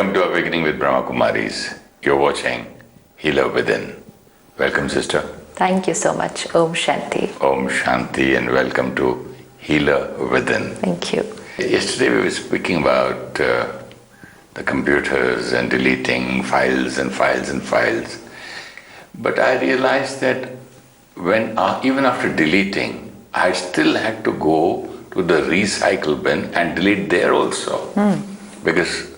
Welcome to Awakening with Brahmakumaris. You're watching Healer Within. Welcome, sister. Thank you so much. Om Shanti. Om Shanti and welcome to Healer Within. Thank you. Yesterday we were speaking about the computers and deleting files and files and files. But I realized that when even after deleting, I still had to go to the recycle bin and delete there also. Because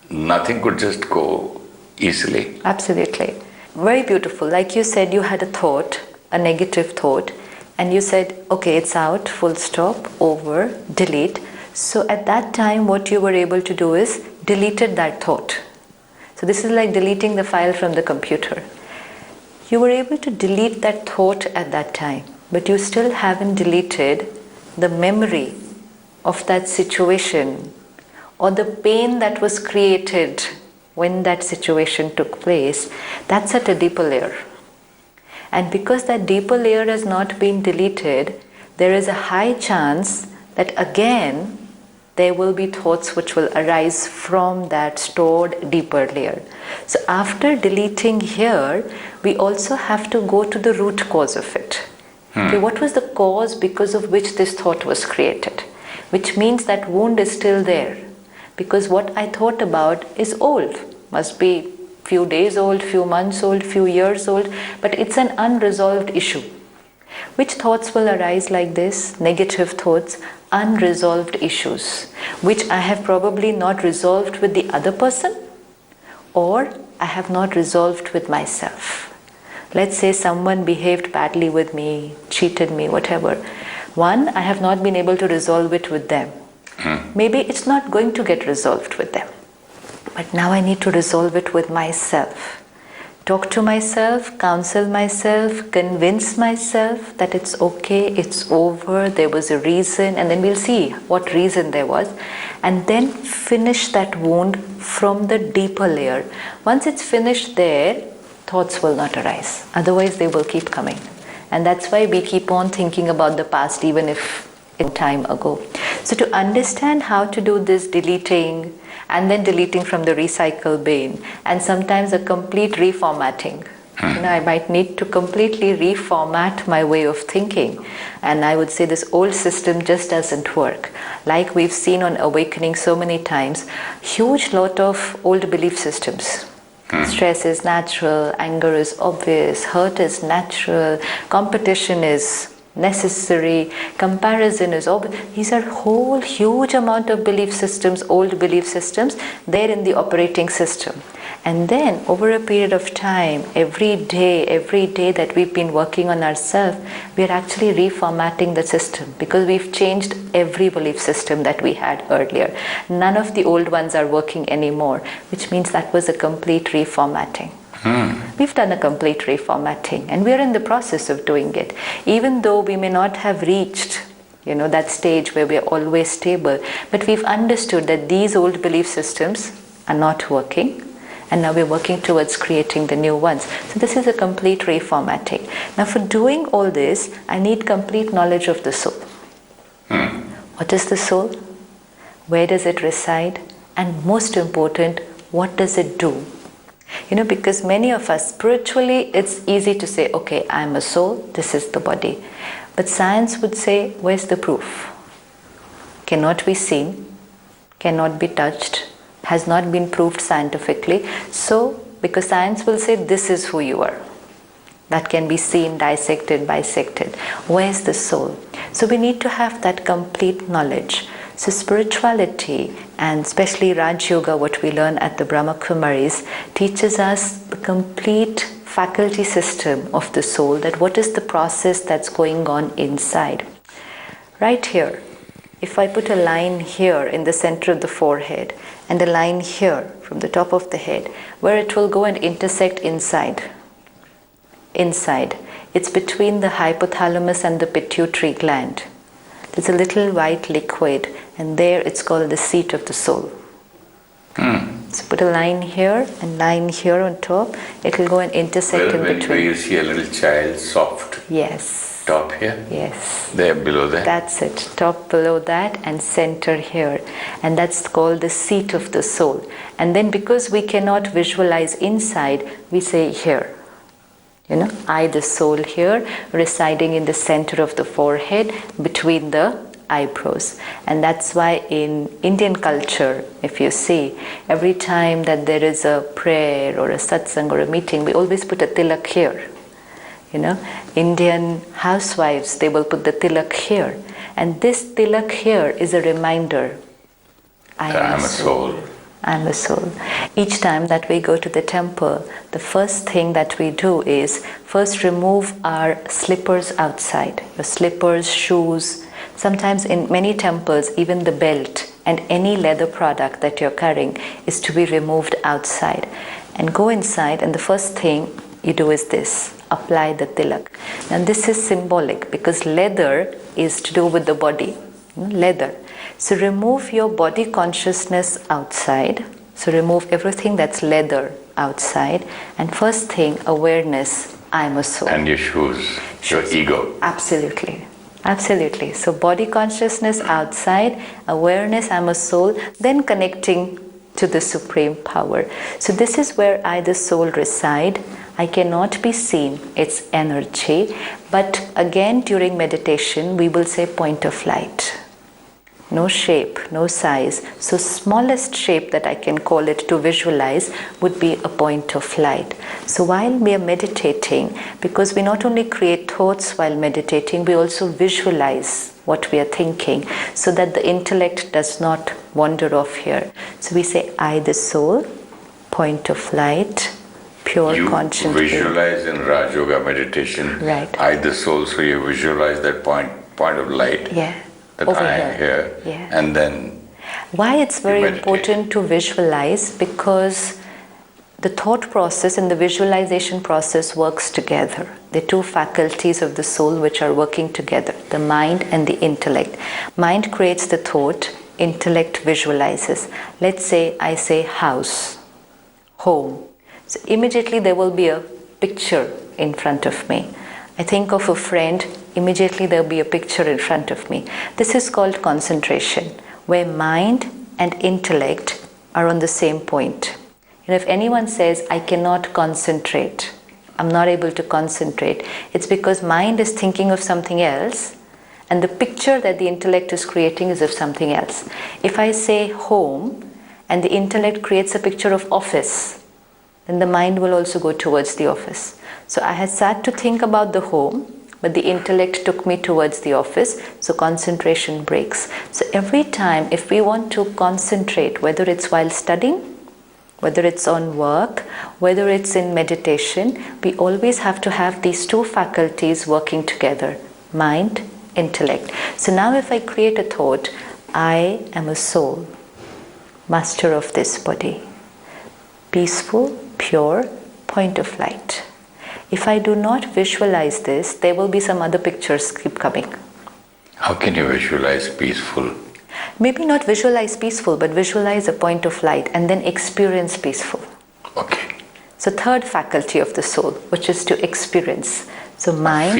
nothing could just go easily. Absolutely. Very beautiful. Like you said, you had a thought, a negative thought, and you said, okay, it's out, full stop, over, delete. So at that time, what you were able to do is deleted that thought. So this is like deleting the file from the computer. You were able to delete that thought at that time, but you still haven't deleted the memory of that situation or the pain that was created when that situation took place. That's at a deeper layer. And because that deeper layer has not been deleted, there is a high chance that again there will be thoughts which will arise from that stored deeper layer. So after deleting here, we also have to go to the root cause of it. Okay, what was the cause because of which this thought was created? Which means that wound is still there. Because what I thought about is old, must be few days old, few months old, few years old, but it's an unresolved issue. Which thoughts will arise like this? Negative thoughts, unresolved issues, which I have probably not resolved with the other person, or I have not resolved with myself. Let's say someone behaved badly with me, cheated me, whatever. One, I have not been able to resolve it with them. Maybe it's not going to get resolved with them. But now I need to resolve it with myself. Talk to myself, counsel myself, convince myself that it's okay, it's over, there was a reason, and then we'll see what reason there was. And then finish that wound from the deeper layer. Once it's finished there, thoughts will not arise. Otherwise, they will keep coming. And that's why we keep on thinking about the past, even if in time ago. So to understand how to do this deleting, and then deleting from the recycle bin, and sometimes a complete reformatting. I might need to completely reformat my way of thinking. And I would say this old system just doesn't work. Like we've seen on Awakening so many times, huge lot of old belief systems. Stress is natural, anger is obvious, hurt is natural, competition is necessary, comparison is obvious. These are whole huge amount of belief systems, old belief systems, there in the operating system. And then over a period of time, every day that we've been working on ourselves, we are actually reformatting the system because we've changed every belief system that we had earlier. None of the old ones are working anymore, which means that was a complete reformatting. We've done a complete reformatting and we're in the process of doing it. Even though we may not have reached that stage where we're always stable, but we've understood that these old belief systems are not working. And now we're working towards creating the new ones. So this is a complete reformatting. Now for doing all this, I need complete knowledge of the soul. What is the soul? Where does it reside? And most important, what does it do? Because many of us, spiritually, it's easy to say, okay, I'm a soul, this is the body. But science would say, where's the proof? Cannot be seen, cannot be touched, has not been proved scientifically. So, because science will say, this is who you are. That can be seen, dissected, bisected. Where's the soul? So we need to have that complete knowledge. So spirituality, and especially Rajayoga, what we learn at the Brahmakumaris, teaches us the complete faculty system of the soul, that what is the process that's going on inside. Right here, if I put a line here in the center of the forehead, and a line here from the top of the head, where it will go and intersect inside. It's between the hypothalamus and the pituitary gland. There's a little white liquid, and there it's called the seat of the soul. So put a line here and line here on top. It will go and intersect in between. Where you see a little child, soft. Yes. Top here? Yes. There, below there? That's it. Top, below that, and center here. And that's called the seat of the soul. And then because we cannot visualize inside, we say here. I, the soul here, residing in the center of the forehead, between the eyebrows. And that's why in Indian culture, if you see, every time that there is a prayer or a satsang or a meeting, we always put a tilak here. Indian housewives, they will put the tilak here. And this tilak here is a reminder, I am a soul. I'm a soul. Each time that we go to the temple, the first thing that we do is first remove our slippers outside. Your slippers, shoes. Sometimes in many temples, even the belt and any leather product that you're carrying is to be removed outside. And go inside, and the first thing you do is this. Apply the tilak. Now this is symbolic because leather is to do with the body. Leather. So remove your body consciousness outside. So remove everything that's leather outside. And first thing, awareness, I'm a soul. And your shoes, your ego. Absolutely. Absolutely. So body consciousness outside, awareness, I'm a soul, then connecting to the supreme power. So this is where I, the soul, reside. I cannot be seen, it's energy. But again, during meditation, we will say point of light. No shape, no size. So smallest shape that I can call it to visualize would be a point of light. So while we are meditating, because we not only create thoughts while meditating, we also visualize what we are thinking so that the intellect does not wander off here. So we say, I, the soul, point of light, pure conscious. You visualize in Rajayoga meditation, right. I, the soul, so you visualize that point of light. Yeah. That Over I am here, yeah. And then why it's very important to visualize, because the thought process and the visualization process works together. The two faculties of the soul which are working together, the mind and the intellect. Mind creates the thought, intellect visualizes. Let's say I say house, home. So immediately there will be a picture in front of me. I think of a friend, immediately there will be a picture in front of me. This is called concentration, where mind and intellect are on the same point. If anyone says, I cannot concentrate, I'm not able to concentrate, it's because mind is thinking of something else, and the picture that the intellect is creating is of something else. If I say home, and the intellect creates a picture of office, then the mind will also go towards the office. So I had sat to think about the home, but the intellect took me towards the office, so concentration breaks. So every time, if we want to concentrate, whether it's while studying, whether it's on work, whether it's in meditation, we always have to have these two faculties working together, mind, intellect. So now if I create a thought, I am a soul, master of this body, peaceful, pure, point of light. If I do not visualize this, there will be some other pictures keep coming. How can you visualize peaceful? Maybe not visualize peaceful, but visualize a point of light and then experience peaceful. Okay. So third faculty of the soul, which is to experience. So mind,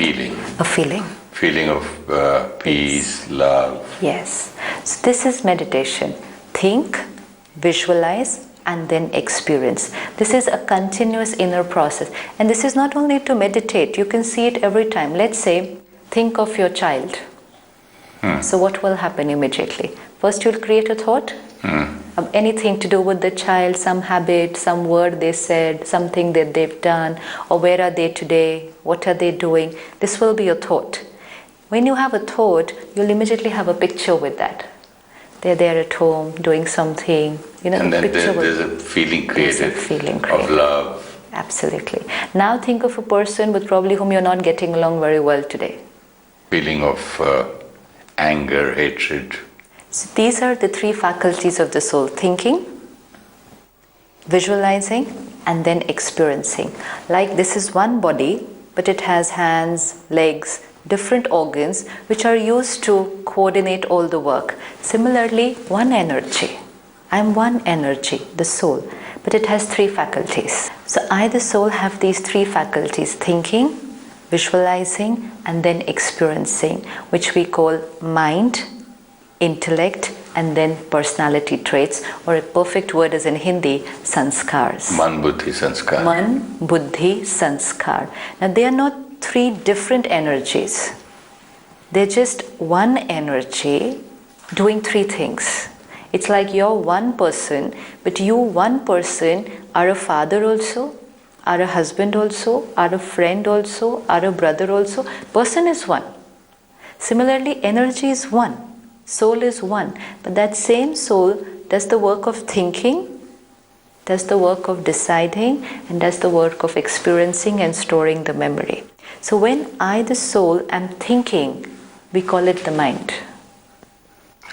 a feeling. Feeling of peace, love. Yes. So this is meditation. Think, visualize, and then experience. This is a continuous inner process. And this is not only to meditate, you can see it every time. Let's say, think of your child. So what will happen immediately? First you'll create a thought of anything to do with the child, some habit, some word they said, something that they've done, or where are they today, what are they doing. This will be a thought. When you have a thought, you'll immediately have a picture with that. They're there at home doing something. And then there's a feeling created of love. Absolutely. Now think of a person with probably whom you're not getting along very well today. Feeling of anger, hatred. So these are the three faculties of the soul: thinking, visualizing, and then experiencing. Like this is one body, but it has hands, legs, different organs which are used to coordinate all the work. Similarly, one energy. I'm one energy, the soul, but it has three faculties. So I, the soul, have these three faculties: thinking, visualizing, and then experiencing, which we call mind, intellect, and then personality traits, or a perfect word is in Hindi, sanskars. Man, buddhi, sanskar. Man, buddhi, sanskar. Now they are not three different energies. They're just one energy doing three things. It's like you're one person, but you one person are a father also, are a husband also, are a friend also, are a brother also. Person is one. Similarly, energy is one. Soul is one. But that same soul does the work of thinking, does the work of deciding, and does the work of experiencing and storing the memory. So when I, the soul, am thinking, we call it the mind.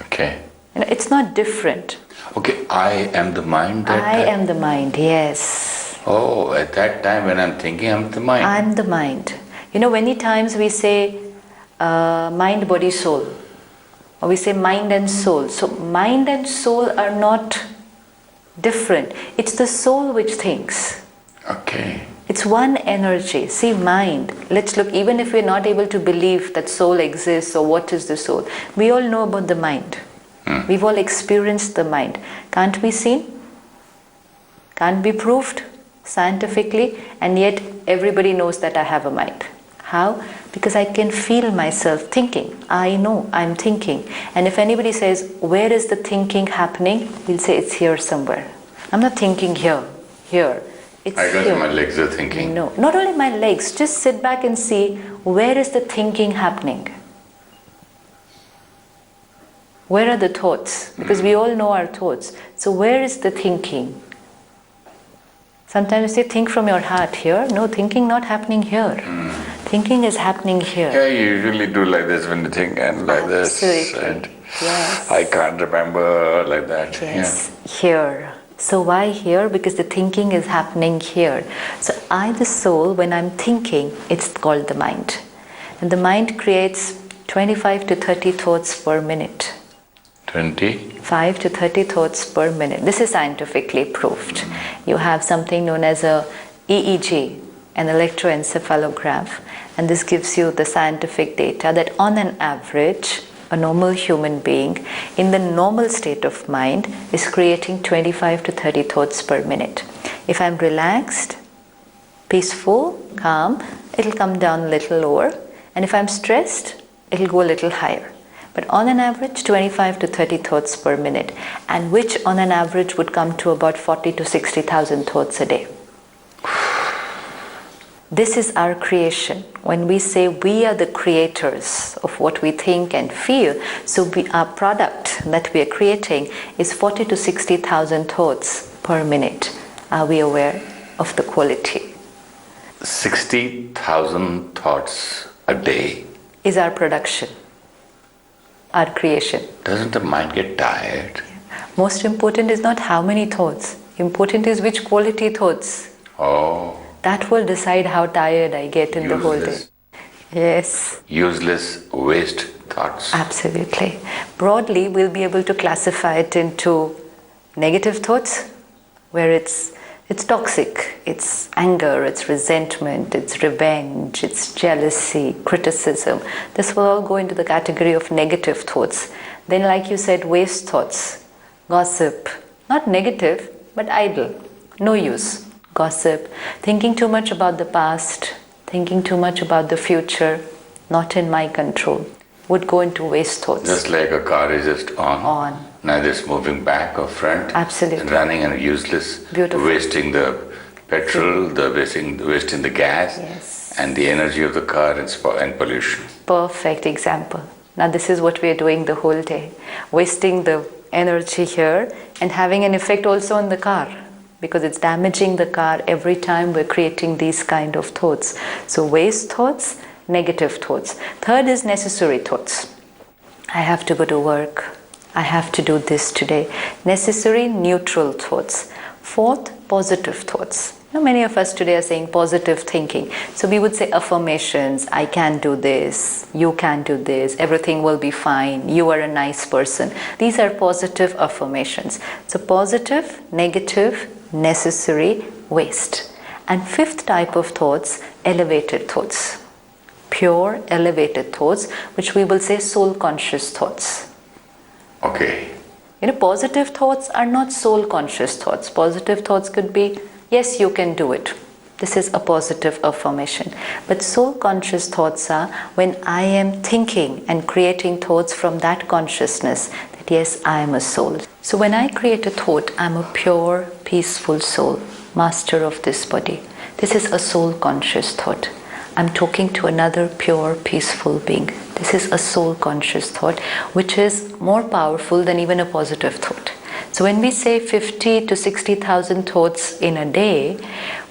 Okay. It's not different. Okay, I am the mind that I time? am the mind, yes. Oh, at that time when I'm thinking, I'm the mind. I'm the mind. Many times we say mind, body, soul. Or we say mind and soul. So mind and soul are not different. It's the soul which thinks. Okay. It's one energy. See, mind. Let's look, even if we're not able to believe that soul exists or what is the soul, we all know about the mind. We've all experienced the mind. Can't be seen, can't be proved scientifically, and yet everybody knows that I have a mind. How? Because I can feel myself thinking. I know I'm thinking. And if anybody says, where is the thinking happening? We'll say it's here somewhere. I'm not thinking here. It's I guess here. my legs are thinking. No, not only my legs. Just sit back and see, where is the thinking happening? Where are the thoughts? Because we all know our thoughts. So where is the thinking? Sometimes you say, think from your heart here. No, thinking not happening here. Thinking is happening here. Yeah, you usually do like this when you think, and like Absolutely. this. And Yes. I can't remember like that. Yes, here. So why here? Because the thinking is happening here. So I, the soul, when I'm thinking, it's called the mind. And the mind creates 25 to 30 thoughts per minute. 5 to 30 thoughts per minute. This is scientifically proved. You have something known as a EEG, an electroencephalograph, and this gives you the scientific data that on an average, a normal human being in the normal state of mind is creating 25 to 30 thoughts per minute. If I'm relaxed, peaceful, calm, it'll come down a little lower, and if I'm stressed, it'll go a little higher. But on an average, 25 to 30 thoughts per minute, and which on an average would come to about 40 to 60,000 thoughts a day. This is our creation. When we say we are the creators of what we think and feel, so our product that we are creating is 40 to 60,000 thoughts per minute. Are we aware of the quality? 60,000 thoughts a day is our production, our creation. Doesn't the mind get tired? Most important is not how many thoughts. Important is which quality thoughts. Oh. That will decide how tired I get in the whole day. Yes. Useless waste thoughts. Absolutely. Broadly, we'll be able to classify it into negative thoughts, where it's toxic. It's anger, it's resentment, it's revenge, it's jealousy, criticism. This will all go into the category of negative thoughts. Then, like you said, waste thoughts, gossip. Not negative, but idle. No use. Gossip, thinking too much about the past, thinking too much about the future, not in my control, would go into waste thoughts. Just like a car is just on. Neither it's moving back or front. Absolutely. And running and useless. Beautiful. Wasting the petrol, wasting the gas, yes. And the energy of the car and pollution. Perfect example. Now this is what we are doing the whole day. Wasting the energy here and having an effect also on the car, because it's damaging the car every time we're creating these kind of thoughts. So waste thoughts, negative thoughts. Third is necessary thoughts. I have to go to work. I have to do this today. Necessary, neutral thoughts. Fourth, positive thoughts. Now, many of us today are saying positive thinking. So we would say affirmations. I can do this. You can do this. Everything will be fine. You are a nice person. These are positive affirmations. So positive, negative, necessary, waste. And fifth type of thoughts, elevated thoughts. pure, elevated thoughts, which we will say soul conscious thoughts. Okay. Positive thoughts are not soul conscious thoughts. Positive thoughts could be, yes, you can do it. This is a positive affirmation. But soul conscious thoughts are when I am thinking and creating thoughts from that consciousness that yes, I am a soul. So when I create a thought, I'm a pure, peaceful soul, master of this body. This is a soul conscious thought. I'm talking to another pure, peaceful being. This is a soul conscious thought, which is more powerful than even a positive thought. So when we say 50 to 60,000 thoughts in a day,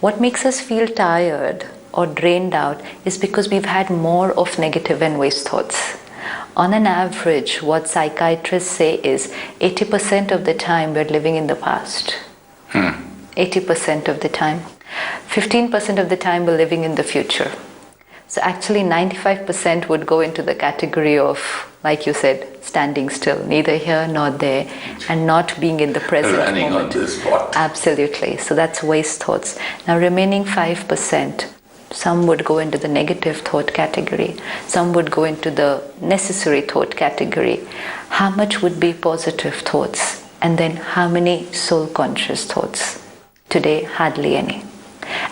what makes us feel tired or drained out is because we've had more of negative and waste thoughts. On an average, what psychiatrists say is 80% of the time we're living in the past. 80% of the time. 15% of the time we're living in the future. So actually 95% would go into the category of, like you said, standing still, neither here nor there, and not being in the present Running moment. on the spot. Absolutely. So that's waste thoughts. Now remaining 5%, some would go into the negative thought category, some would go into the necessary thought category. How much would be positive thoughts? And then how many soul conscious thoughts? Today, hardly any.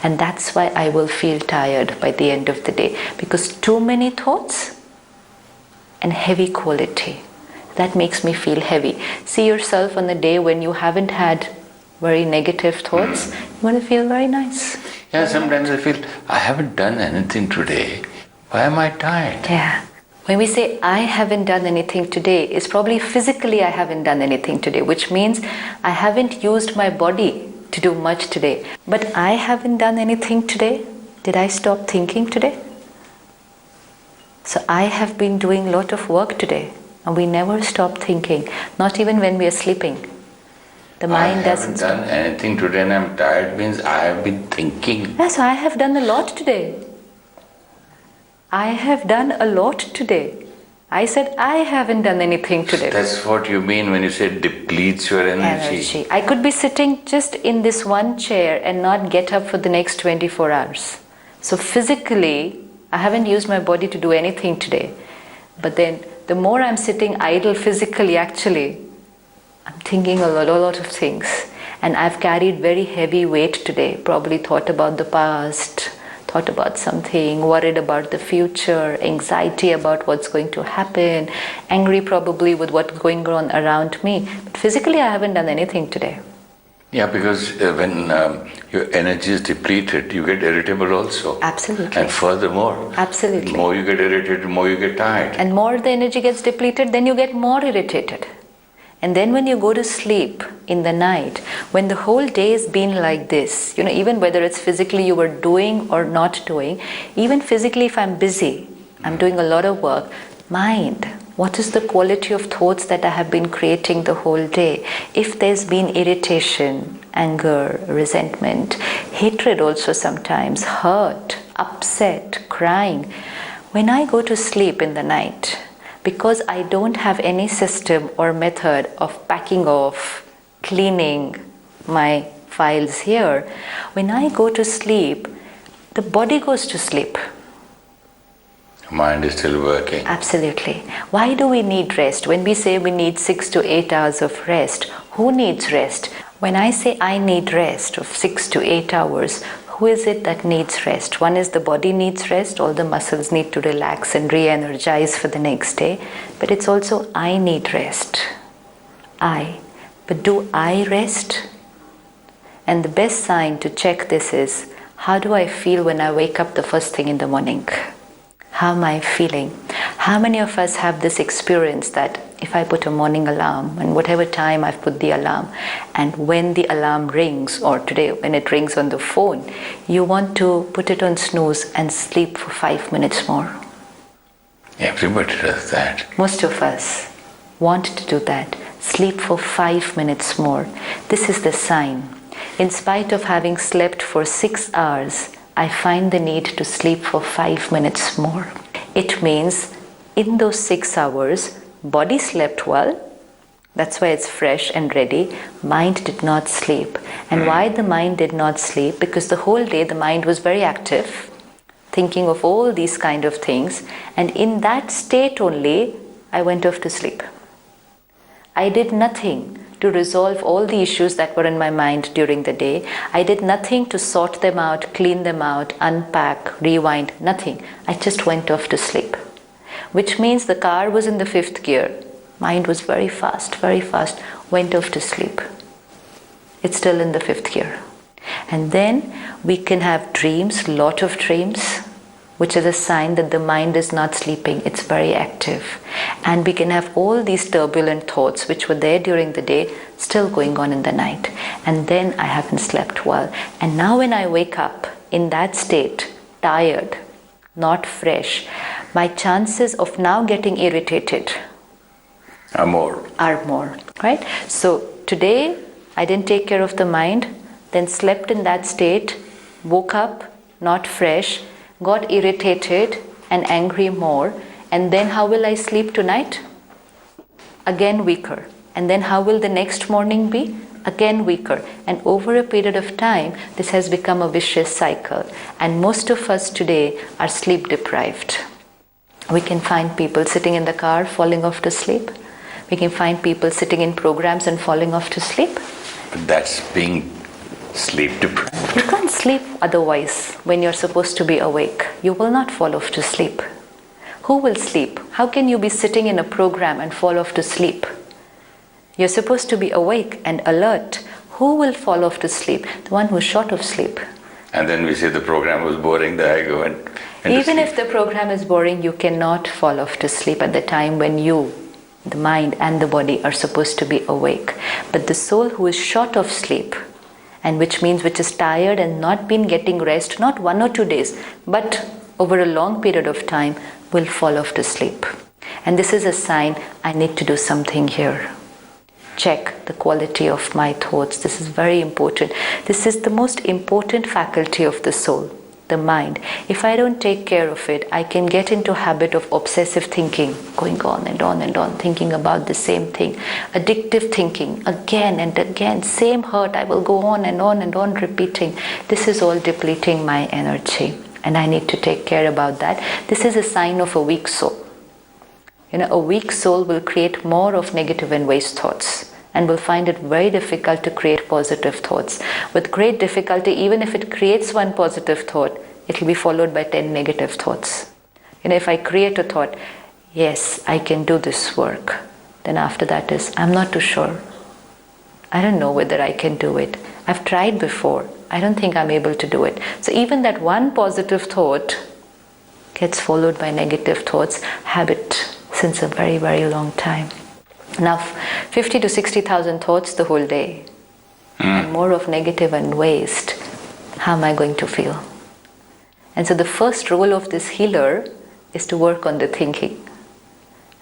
And that's why I will feel tired by the end of the day, because too many thoughts and heavy quality, that makes me feel heavy. See yourself on the day when you haven't had very negative thoughts, you want to feel very nice. Yeah, sometimes I feel I haven't done anything today. Why am I tired? Yeah. When we say I haven't done anything today, it's probably physically I haven't done anything today, which means I haven't used my body to do much today. But I haven't done anything today. Did I stop thinking today? So I have been doing a lot of work today, and we never stop thinking, not even when we are sleeping. The mind doesn't stop. I haven't done anything today and I'm tired means I have been thinking. Yes, I have done a lot today. I have done a lot today. I said I haven't done anything today. That's what you mean when you say depletes your energy. I could be sitting just in this one chair and not get up for the next 24 hours. So physically, I haven't used my body to do anything today. But then the more I'm sitting idle physically, actually, I'm thinking a lot of things. And I've carried very heavy weight today. Probably thought about the past, thought about something, worried about the future, anxiety about what's going to happen, angry probably with what's going on around me. But physically, I haven't done anything today. Yeah, because when your energy is depleted, you get irritable also. Absolutely. And furthermore, Absolutely. the more you get irritated, the more you get tired. And more the energy gets depleted, then you get more irritated. And then when you go to sleep in the night, when the whole day has been like this, even whether it's physically you were doing or not doing, even physically if I'm busy, I'm doing a lot of work, mind, what is the quality of thoughts that I have been creating the whole day? If there's been irritation, anger, resentment, hatred also sometimes, hurt, upset, crying, when I go to sleep in the night, because I don't have any system or method of packing off, cleaning my files here, when I go to sleep, the body goes to sleep. Mind is still working. Absolutely. Why do we need rest? When we say we need 6 to 8 hours of rest, who needs rest? When I say I need rest of 6 to 8 hours, who is it that needs rest? One is the body needs rest, all the muscles need to relax and re-energize for the next day. But it's also I need rest. But do I rest? And the best sign to check this is, how do I feel when I wake up the first thing in the morning? How am I feeling? How many of us have this experience that if I put a morning alarm, and whatever time I've put the alarm, and when the alarm rings, or today when it rings on the phone, you want to put it on snooze and sleep for 5 minutes more? Everybody does that. Most of us want to do that. Sleep for 5 minutes more. This is the sign. In spite of having slept for 6 hours, I find the need to sleep for 5 minutes more. It means in those 6 hours, body slept well. That's why it's fresh and ready. Mind did not sleep. And why the mind did not sleep? Because the whole day the mind was very active, thinking of all these kind of things, and in that state only I went off to sleep. I did nothing to resolve all the issues that were in my mind during the day. I did nothing to sort them out, clean them out, unpack, rewind, nothing. I just went off to sleep. Which means the car was in the 5th gear. Mind was very fast, went off to sleep. It's still in the 5th gear. And then we can have dreams, lot of dreams, which is a sign that the mind is not sleeping, it's very active. And we can have all these turbulent thoughts which were there during the day still going on in the night. And then I haven't slept well. And now when I wake up in that state, tired, not fresh, my chances of now getting irritated are more. Right? So today I didn't take care of the mind, then slept in that state, woke up not fresh, got irritated and angry more, and then how will I sleep tonight? Again weaker. And then how will the next morning be? Again weaker. And over a period of time, this has become a vicious cycle. And most of us today are sleep deprived. We can find people sitting in the car falling off to sleep. We can find people sitting in programs and falling off to sleep. But that's being sleep deprived. You can't sleep otherwise when you're supposed to be awake. You will not fall off to sleep. Who will sleep? How can you be sitting in a program and fall off to sleep? You're supposed to be awake and alert. Who will fall off to sleep? The one who's short of sleep. And then we say the program was boring, then I go and even if the program is boring, you cannot fall off to sleep at the time when you, the mind and the body, are supposed to be awake. But the soul who is short of sleep, and which is tired and not been getting rest, not 1 or 2 days, but over a long period of time, will fall off to sleep. And this is a sign I need to do something here. Check the quality of my thoughts. This is very important. This is the most important faculty of the soul, the mind. If I don't take care of it, I can get into a habit of obsessive thinking, going on and on and on, thinking about the same thing. Addictive thinking, again and again, same hurt, I will go on and on and on repeating. This is all depleting my energy, and I need to take care about that. This is a sign of a weak soul. A weak soul will create more of negative and waste thoughts, and will find it very difficult to create positive thoughts. With great difficulty, even if it creates one positive thought, it will be followed by 10 negative thoughts. If I create a thought, yes, I can do this work, then after that is, I'm not too sure. I don't know whether I can do it. I've tried before. I don't think I'm able to do it. So even that one positive thought gets followed by negative thoughts, habit since a very, very long time. Now, 50 to 60,000 thoughts the whole day, and more of negative and waste. How am I going to feel? And so the first role of this healer is to work on the thinking.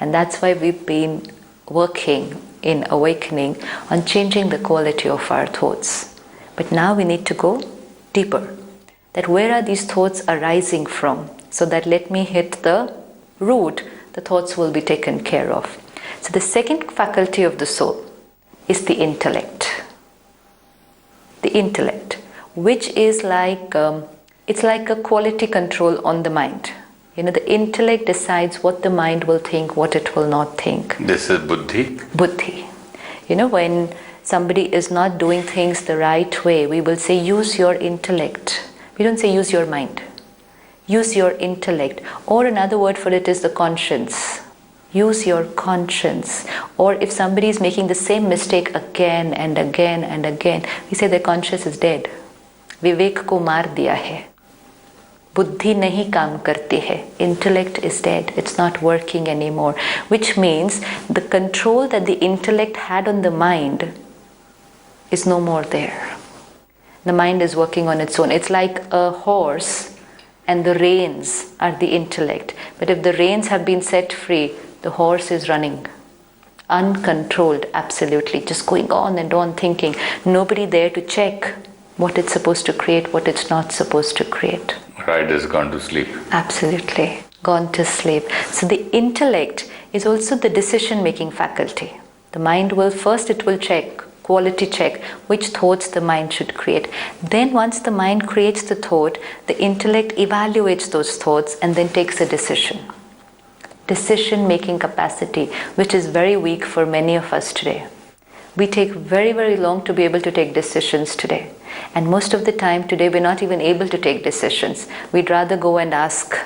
And that's why we've been working in awakening on changing the quality of our thoughts. But now we need to go deeper. That where are these thoughts arising from? So that let me hit the root, the thoughts will be taken care of. So the second faculty of the soul is the intellect. The intellect, which is it's like a quality control on the mind. The intellect decides what the mind will think, what it will not think. This is buddhi? Buddhi. When somebody is not doing things the right way, we will say, use your intellect. We don't say, use your mind. Use your intellect. Or another word for it is the conscience. Use your conscience. Or if somebody is making the same mistake again and again and again, we say their conscience is dead. Vivek ko maar diya hai. Buddhi nahi kaam karti hai. Intellect is dead. It's not working anymore. Which means the control that the intellect had on the mind is no more there. The mind is working on its own. It's like a horse and the reins are the intellect. But if the reins have been set free, the horse is running, uncontrolled, absolutely, just going on and on thinking. Nobody there to check what it's supposed to create, what it's not supposed to create. Rider's gone to sleep. Absolutely, gone to sleep. So the intellect is also the decision-making faculty. The mind will first, it will check quality check which thoughts the mind should create. Then once the mind creates the thought, the intellect evaluates those thoughts and then takes a decision. Decision making capacity, which is very weak for many of us today. We take very, very long to be able to take decisions today. And most of the time today we're not even able to take decisions. We'd rather go and ask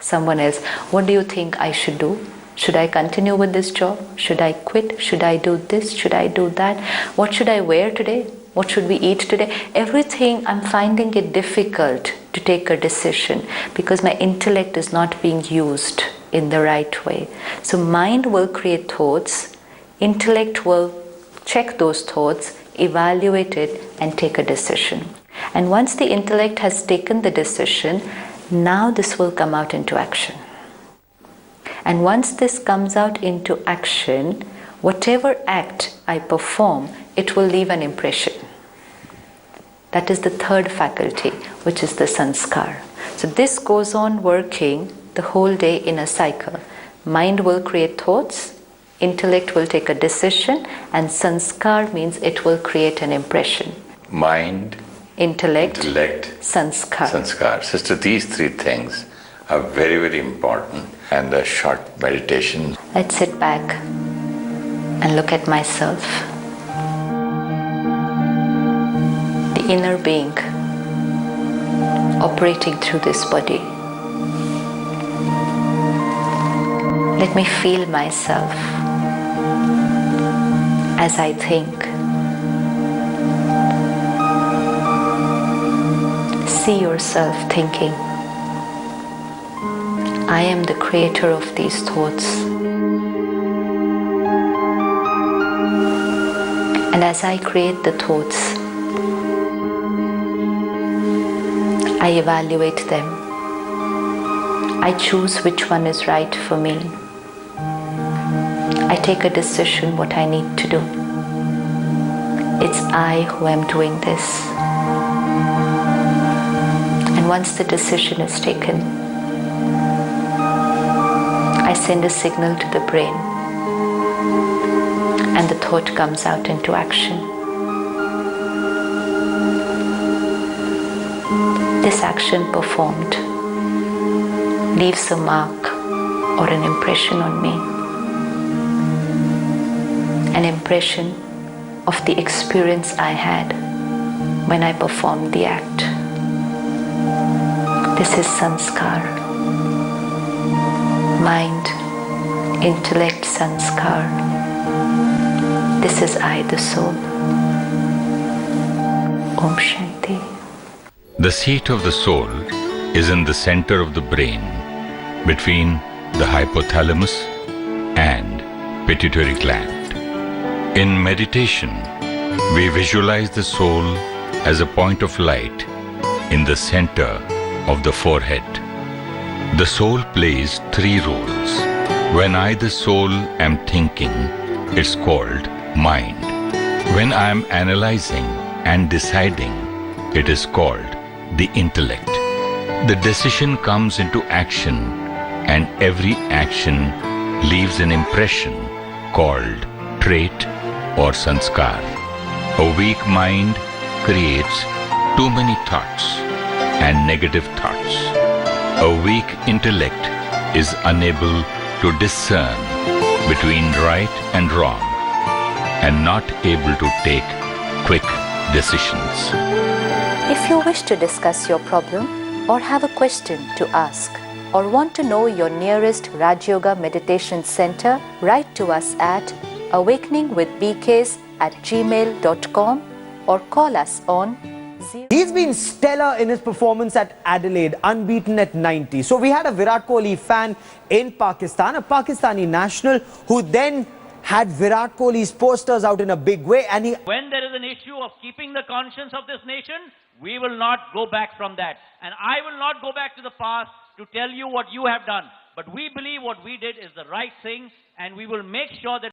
someone else, what do you think I should do? Should I continue with this job? Should I quit? Should I do this? Should I do that? What should I wear today? What should we eat today? Everything, I'm finding it difficult to take a decision because my intellect is not being used in the right way. So mind will create thoughts, intellect will check those thoughts, evaluate it and take a decision. And once the intellect has taken the decision, now this will come out into action. And once this comes out into action, whatever act I perform, it will leave an impression. That is the third faculty, which is the sanskar. So this goes on working the whole day in a cycle. Mind will create thoughts, intellect will take a decision, and sanskar means it will create an impression. Mind, intellect, sanskar. sanskar. Sister, these three things are very, very important. And a short meditation. Let's sit back and look at myself. The inner being operating through this body. Let me feel myself as I think. See yourself thinking. I am the creator of these thoughts. And as I create the thoughts, I evaluate them. I choose which one is right for me. I take a decision what I need to do. It's I who am doing this. And once the decision is taken, I send a signal to the brain and the thought comes out into action. This action performed leaves a mark or an impression on me. An impression of the experience I had when I performed the act. This is sanskar. Mind, intellect, sanskar. This is I, the soul. Om Shanti. The seat of the soul is in the center of the brain, between the hypothalamus and pituitary gland. In meditation, we visualize the soul as a point of light in the center of the forehead. The soul plays three roles. When I, the soul, am thinking, it's called mind. When I am analyzing and deciding, it is called the intellect. The decision comes into action, and every action leaves an impression called trait or sanskar. A weak mind creates too many thoughts and negative thoughts. A weak intellect is unable to discern between right and wrong and not able to take quick decisions. If you wish to discuss your problem or have a question to ask or want to know your nearest Rajayoga Meditation Center, write to us at awakeningwithbks@gmail.com or call us on 0. He's been stellar in his performance at Adelaide, unbeaten at 90. So we had a Virat Kohli fan in Pakistan, a Pakistani national who then had Virat Kohli's posters out in a big way, and when there is an issue of keeping the conscience of this nation, we will not go back from that. And I will not go back to the past to tell you what you have done. But we believe what we did is the right thing, and we will make sure that